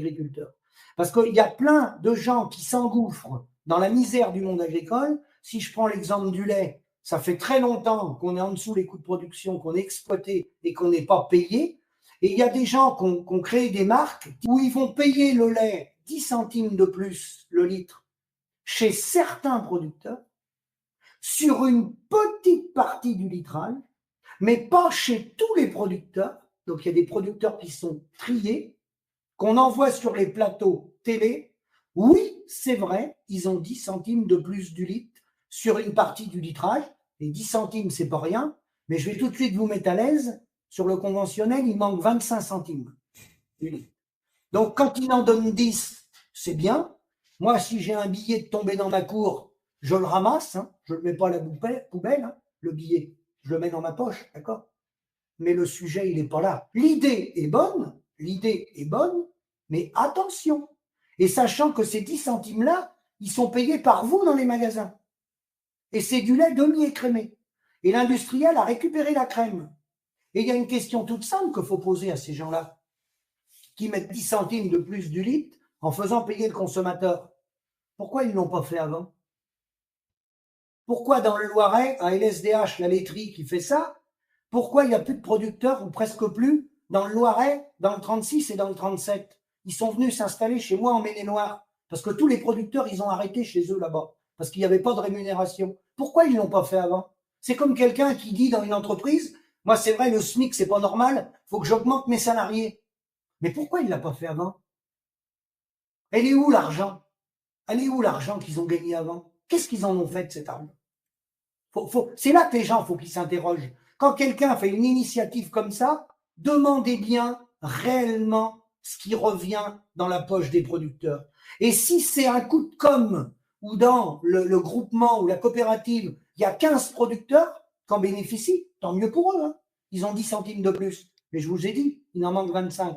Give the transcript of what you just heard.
agriculteurs. Parce qu'il y a plein de gens qui s'engouffrent dans la misère du monde agricole. Si je prends l'exemple du lait, ça fait très longtemps qu'on est en dessous des coûts de production, qu'on est exploité et qu'on n'est pas payé. Et il y a des gens qui ont créé des marques où ils vont payer le lait 10 centimes de plus le litre chez certains producteurs sur une petite partie du litrage, mais pas chez tous les producteurs. Donc il y a des producteurs qui sont triés, qu'on envoie sur les plateaux télé. Oui, c'est vrai, ils ont 10 centimes de plus du litre sur une partie du litrage. Et 10 centimes, c'est pas rien, mais je vais tout de suite vous mettre à l'aise. Sur le conventionnel, il manque 25 centimes du litre. Donc quand il en donne 10, c'est bien. Moi, si j'ai un billet de tomber dans ma cour, je le ramasse, hein, je ne le mets pas à la poubelle, hein, le billet, je le mets dans ma poche, d'accord? Mais le sujet, il n'est pas là. L'idée est bonne, mais attention. Et sachant que ces 10 centimes-là, ils sont payés par vous dans les magasins. Et c'est du lait demi-écrémé. Et l'industriel a récupéré la crème. Et il y a une question toute simple qu'il faut poser à ces gens-là, qui mettent 10 centimes de plus du litre en faisant payer le consommateur. Pourquoi ils ne l'ont pas fait avant? Pourquoi dans le Loiret, à LSDH, la laiterie qui fait ça, pourquoi il n'y a plus de producteurs, ou presque plus, dans le Loiret, dans le 36 et dans le 37? Ils sont venus s'installer chez moi en Maine-et-Loire, parce que tous les producteurs, ils ont arrêté chez eux là-bas, parce qu'il n'y avait pas de rémunération. Pourquoi ils ne l'ont pas fait avant? C'est comme quelqu'un qui dit dans une entreprise, moi c'est vrai, le SMIC, c'est pas normal, il faut que j'augmente mes salariés. Mais pourquoi il ne l'a pas fait avant? Elle est où l'argent? Elle est où l'argent qu'ils ont gagné avant? Qu'est-ce qu'ils en ont fait de cet argent? C'est là que les gens, faut qu'ils s'interrogent. Quand quelqu'un fait une initiative comme ça, demandez bien réellement ce qui revient dans la poche des producteurs. Et si c'est un coup de com' ou dans le groupement ou la coopérative, il y a 15 producteurs qui en bénéficient, tant mieux pour eux, hein. Ils ont 10 centimes de plus. Mais je vous ai dit, il en manque 25.